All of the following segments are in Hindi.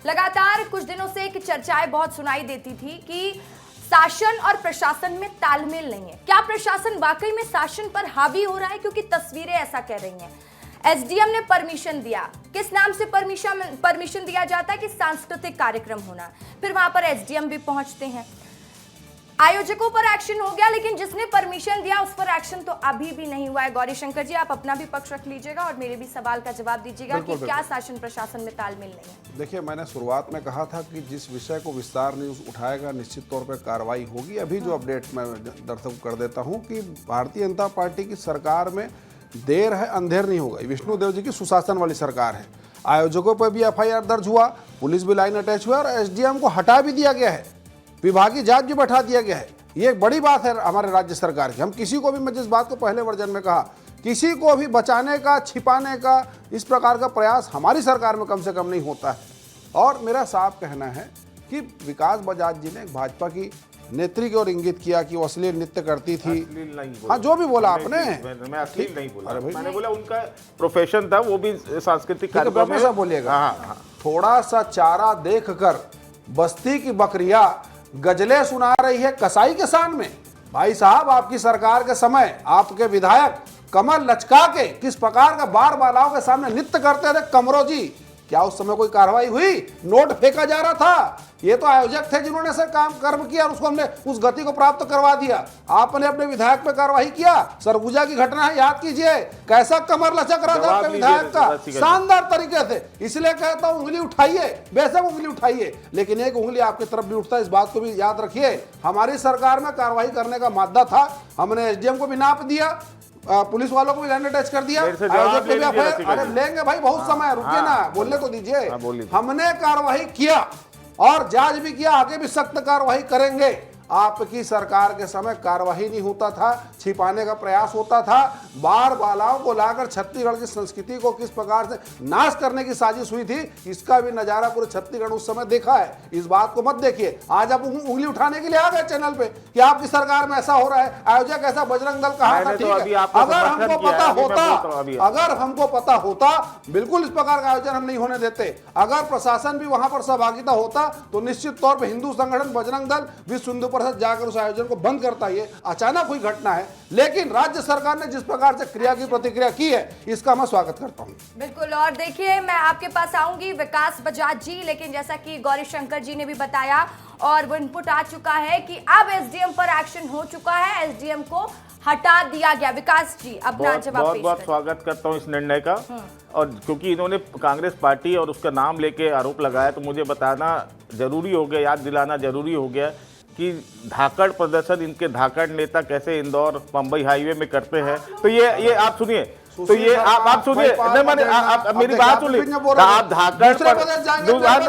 लगातार कुछ दिनों से एक चर्चाएं बहुत सुनाई देती थी कि शासन और प्रशासन में तालमेल नहीं है। क्या प्रशासन वाकई में शासन पर हावी हो रहा है? क्योंकि तस्वीरें ऐसा कह रही हैं। एसडीएम ने परमिशन दिया, किस नाम से परमिशन दिया जाता है कि सांस्कृतिक कार्यक्रम होना, फिर वहां पर एसडीएम भी पहुंचते हैं। आयोजकों पर एक्शन हो गया, लेकिन जिसने परमिशन दिया उस पर एक्शन तो अभी भी नहीं हुआ है। गौरीशंकर जी, आप अपना भी पक्ष रख लीजिएगा और मेरे भी सवाल का जवाब दीजिएगा कि क्या शासन प्रशासन में तालमेल नहीं है। देखिए, मैंने शुरुआत में कहा था कि जिस विषय को विस्तार न्यूज उठाएगा निश्चित तौर पर कार्रवाई होगी। अभी जो अपडेट मैं दर्शकों को कर देता हूं कि भारतीय जनता पार्टी की सरकार में देर है अंधेर नहीं होगा। विष्णु देव जी की सुशासन वाली सरकार है। आयोजकों पर भी एफआईआर दर्ज हुआ, पुलिस भी लाइन अटैच हुआ और एसडीएम को हटा भी दिया गया है, विभागीय जांच भी बैठा दिया गया है। ये एक बड़ी बात है हमारे राज्य सरकार की। हम किसी को भी, मैं जिस बात को पहले वर्जन में कहा, किसी को भी बचाने का, छिपाने का, इस प्रकार का प्रयास हमारी सरकार में कम से कम नहीं होता है। और मेरा साफ कहना है कि विकास बजाज जी ने भाजपा की नेत्री की ओर इंगित किया कि वो अश्लील नृत्य करती थी। हाँ, जो भी बोला आपने, मैं अश्लील नहीं बोला, मैंने बोला उनका प्रोफेशन था, वो भी सांस्कृतिक कार्यक्रम में। ऐसा बोलिएगा। थोड़ा सा चारा देखकर बस्ती की बकरियां गजलें सुना रही है कसाई के शान में। भाई साहब, आपकी सरकार के समय आपके विधायक कमर लचका के किस प्रकार का बार बालाओं के सामने नृत्य करते थे कमरो जी, क्या उस समय कोई कार्रवाई हुई? नोट फेंका जा रहा था। ये तो आयोजक थे जिन्होंने से काम कर्म किया और उसको हमने उस गति को प्राप्त करवा दिया। आपने अपने विधायक पे कार्रवाई किया। सरगुजा की घटना है, याद कीजिए कैसा कमर लचक रहा था आपके विधायक का, शानदार तरीके से। इसलिए कहता हूं, उंगली उठाइए, बेशक उंगली उठाइए, लेकिन एक उंगली आपकी तरफ भी उठता है, इस बात को भी याद रखिए। हमारी सरकार में कार्रवाई करने का मादा था, हमने एसडीएम को भी नाप दिया, पुलिस वालों को भी लाइन अटैच कर दिया, आयोजक को भी। अरे लेंगे भाई, बहुत समय, रुकिए ना, बोलने तो दीजिए। हमने कार्रवाई किया और जांच भी किया, आगे भी सख्त कार्रवाई करेंगे। आपकी सरकार के समय कार्रवाई नहीं होता था, छिपाने का प्रयास होता था। बार बालाओं को लाकर छत्तीसगढ़ की संस्कृति को किस प्रकार से नाश करने की साजिश हुई थी, इसका भी नजारा पूरे छत्तीसगढ़ उस समय देखा है। इस बात को मत देखिए। आज आप उंगली उठाने के लिए आ गए चैनल पे कि आपकी सरकार में ऐसा हो रहा है, आयोजक ऐसा, बजरंग दल कहा था। ठीक है, अगर हमको पता होता बिल्कुल इस प्रकार का आयोजन हम नहीं होने देते। अगर प्रशासन भी वहां पर सहभागिता होता तो निश्चित तौर पर हिंदू संगठन बजरंग दल विश्व हिंदू जाकर उस आयोजन को बंद करता। ये अचानक हुई घटना है, लेकिन राज्य सरकार ने जिस प्रकार से क्रिया की प्रतिक्रिया की है, इसका मैं स्वागत करता हूं। बिल्कुल। और देखिए, मैं आपके पास आऊंगी विकास बजाज जी, लेकिन जैसा कि गौरीशंकर जी ने भी बताया और वो इनपुट आ चुका है कि अब एसडीएम पर एक्शन हो चुका है, एसडीएम को हटा दिया गया। विकास जी, अपना जवाब पेश करें। बहुत स्वागत करता हूं इस निर्णय का। और क्योंकि इन्होंने कांग्रेस पार्टी और उसका नाम लेके आरोप लगाया, तो मुझे बताना जरूरी हो गया, याद दिलाना जरूरी हो गया कि धाकड़ प्रदर्शन इनके धाकड़ नेता कैसे इंदौर बम्बई हाईवे में करते हैं। तो ये आप सुनिए, तो ये आप सुनिए, आप मेरी बात सुनिए। आप धाकड़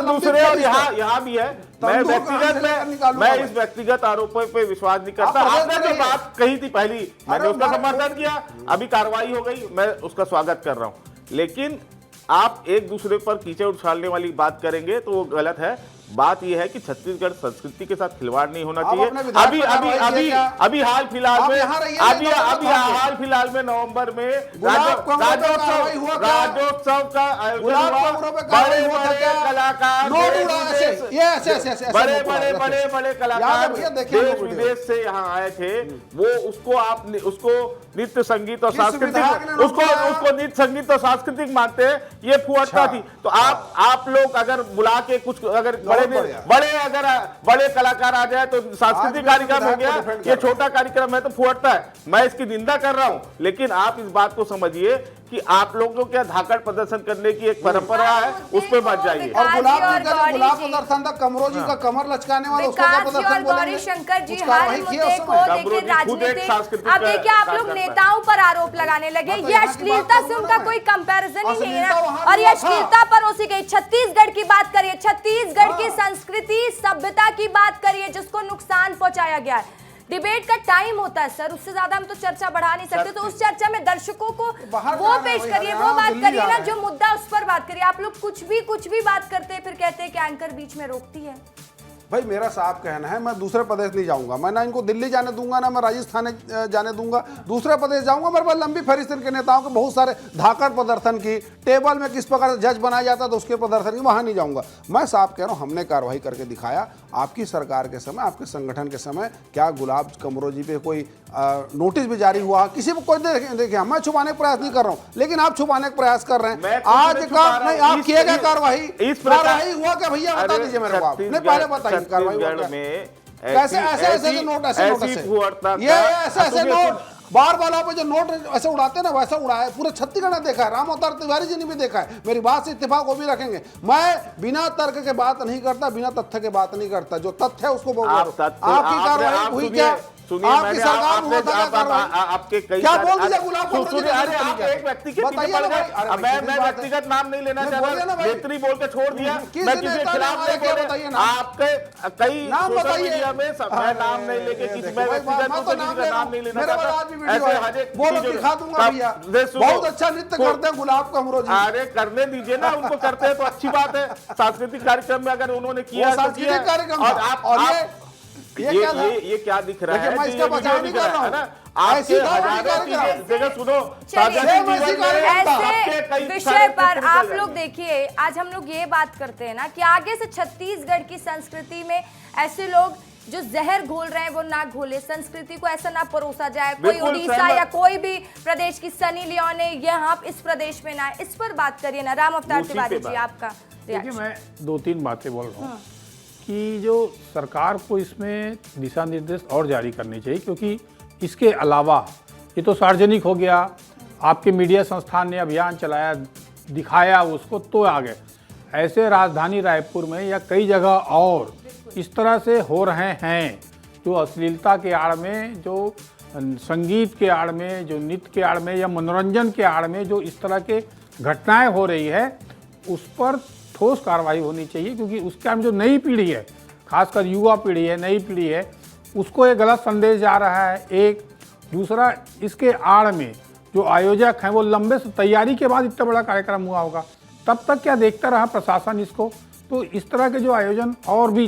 दूसरे, और यहाँ भी है। मैं इस व्यक्तिगत आरोपों पे विश्वास नहीं करता। आपने जो बात कही थी पहली, मैंने उसका समर्थन किया, अभी कार्रवाई हो गई, मैं उसका स्वागत कर रहा हूँ। लेकिन आप एक दूसरे पर कीचड़ उछालने वाली बात करेंगे तो वो गलत है। बात यह है कि छत्तीसगढ़ संस्कृति के साथ खिलवाड़ नहीं होना चाहिए। अभी हाल फिलहाल में नवंबर में राज्योत्सव का आयोजन हुआ। बड़े कलाकार देश विदेश से यहाँ आए थे। वो उसको नृत्य संगीत और सांस्कृतिक, उसको नृत्य संगीत और सांस्कृतिक मानते हैं। ये फुहड़ता थी। तो आप लोग अगर बुला के कुछ, अगर बड़े कलाकार आ जाए तो सांस्कृतिक कार्यक्रम हो गया, ये छोटा कार्यक्रम है तो फुहड़ता है। मैं इसकी निंदा कर रहा हूं, लेकिन आप इस बात को समझिए कि आप लोगों को क्या धाकड़ प्रदर्शन करने की एक परंपरा है, उस पे मत जाइए। और गुलाब प्रदर्शन था, कमरो जी का कमर लचकाने वाला, उसको क्या प्रदर्शन बोलेंगे? गौरीशंकर जी, हर मुद्दे को देखिए राजनीतिक। अब देखिए, आप लोग नेताओं पर आरोप लगाने लगे। ये अश्लीलता से उनका कोई कंपैरिजन ही नहीं है ना। और ये अश्लीलता परोसी गई। छत्तीसगढ़ की बात करिए, छत्तीसगढ़ की संस्कृति सभ्यता की बात करिए, जिसको नुकसान पहुंचाया गया है। डिबेट का टाइम होता है सर, उससे ज्यादा हम तो चर्चा बढ़ा नहीं सकते। तो उस चर्चा में दर्शकों को वो पेश करिए, वो बात करिए ना जो मुद्दा, उस पर बात करिए। आप लोग कुछ भी बात करते हैं, फिर कहते हैं कि एंकर बीच में रोकती है। भाई मेरा साफ कहना है, मैं दूसरे प्रदेश नहीं जाऊंगा, मैं ना इनको दिल्ली जाने दूंगा, ना मैं राजस्थान जाने दूंगा, दूसरे प्रदेश जाऊंगा। मेरे पास लंबी फहरिस्त इनके नेताओं के बहुत सारे धाकड़ प्रदर्शन की, टेबल में किस प्रकार से जज बनाया जाता है तो उसके प्रदर्शन की, वहां नहीं जाऊंगा। मैं साफ कह रहा हूं, हमने कार्रवाई करके दिखाया। आपकी सरकार के समय, आपके संगठन के समय क्या गुलाब कमरो जी पे कोई नोटिस भी जारी हुआ? किसी को कोई देखिए, मैं छुपाने का प्रयास नहीं कर रहा हूं, लेकिन आप छुपाने का प्रयास कर रहे हैं। आज का नहीं, आप किए गए कार्रवाई हुआ क्या भैया, बता दीजिए मेरे को आप। नहीं, पहले बताइए कार्रवाई हुआ क्या? कैसे ऐसे नोट, ऐसे ये ऐसे नोट बार बार पे जो नोट ऐसे उड़ाते हैं ना, वैसा उड़ाया पूरे छत्तीसगढ़ ने देखा है, राम अवतार तिवारी जी ने भी देखा है। मेरी बात से इत्तेफाक वो भी रखेंगे। मैं बिना तर्क के बात नहीं करता, बिना तथ्य के बात नहीं करता, जो तथ्य है उसको बोलो। आपकी कार्रवाई हुई क्या? आपकी सरकार में हुआ था क्या कार्रवाई? आपके कई क्या बोल दीजिए गुलाब आप एक व्यक्ति के पीछे पड़ गए। मैं व्यक्तिगत नाम नहीं लेना चाह रहा, नेत्री बोल के छोड़ दिया, मैं किसी के खिलाफ नहीं बोल रहा। आपके कई सोशल मीडिया में मैं नाम नहीं लेके किसी मैं व्यक्तिगत रूप से किसी का नाम नहीं लेना चाहता। ऐसे हर एक बोलो, दिखा दूंगा भैया, बहुत अच्छा नृत्य करते हैं गुलाब कमरो जी। अरे करने दीजिए ना, उनको करते हैं तो अच्छी बात है। सांस्कृतिक कार्यक्रम में अगर उन्होंने किया, सांस्कृतिक कार्यक्रम और ये क्या दिख रहा है? मैं इसका बचाव नहीं कर रहा हूं। ऐसे सुनो, ऐसे विषय पर आप लोग देखिए, आज हम लोग ये बात करते हैं ना कि आगे से छत्तीसगढ़ की संस्कृति में ऐसे लोग जो जहर घोल रहे हैं वो ना घोले, संस्कृति को ऐसा ना परोसा जाए। कोई उड़ीसा या कोई भी प्रदेश की सनी लियोने यहाँ इस प्रदेश में ना आए, इस पर बात करिए ना। राम अवतार तिवारी जी, आपका देखिए, मैं 2-3 बातें बोल रहा हूँ कि जो सरकार को इसमें दिशा निर्देश और जारी करने चाहिए, क्योंकि इसके अलावा ये तो सार्वजनिक हो गया, आपके मीडिया संस्थान ने अभियान चलाया, दिखाया उसको, तो आ गए। ऐसे राजधानी रायपुर में या कई जगह और इस तरह से हो रहे हैं, जो अश्लीलता के आड़ में, जो संगीत के आड़ में, जो नृत्य के आड़ में या मनोरंजन के आड़ में जो इस तरह के घटनाएं हो रही है, उस पर ठोस कार्रवाई होनी चाहिए। क्योंकि उसके आड़ में जो नई पीढ़ी है, खासकर युवा पीढ़ी है, नई पीढ़ी है, उसको एक गलत संदेश जा रहा है। एक दूसरा, इसके आड़ में जो आयोजक हैं वो लंबे से तैयारी के बाद इतना बड़ा कार्यक्रम हुआ होगा, तब तक क्या देखता रहा प्रशासन इसको? तो इस तरह के जो आयोजन और भी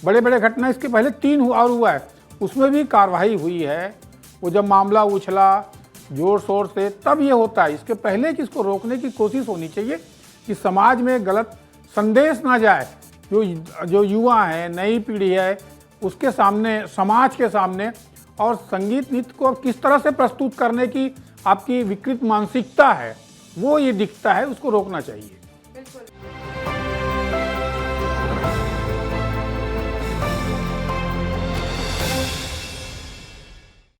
बड़े बड़े घटना, इसके पहले 3 और हुआ है, उसमें भी कार्रवाई हुई है। वो जब मामला उछला जोर शोर से, तब ये होता है। इसके पहले कि इसको रोकने की कोशिश होनी चाहिए कि समाज में गलत संदेश ना जाए। जो युवा है, नई पीढ़ी है, उसके सामने, समाज के सामने, और संगीत नृत्य को किस तरह से प्रस्तुत करने की आपकी विकृत मानसिकता है, वो ये दिखता है, उसको रोकना चाहिए।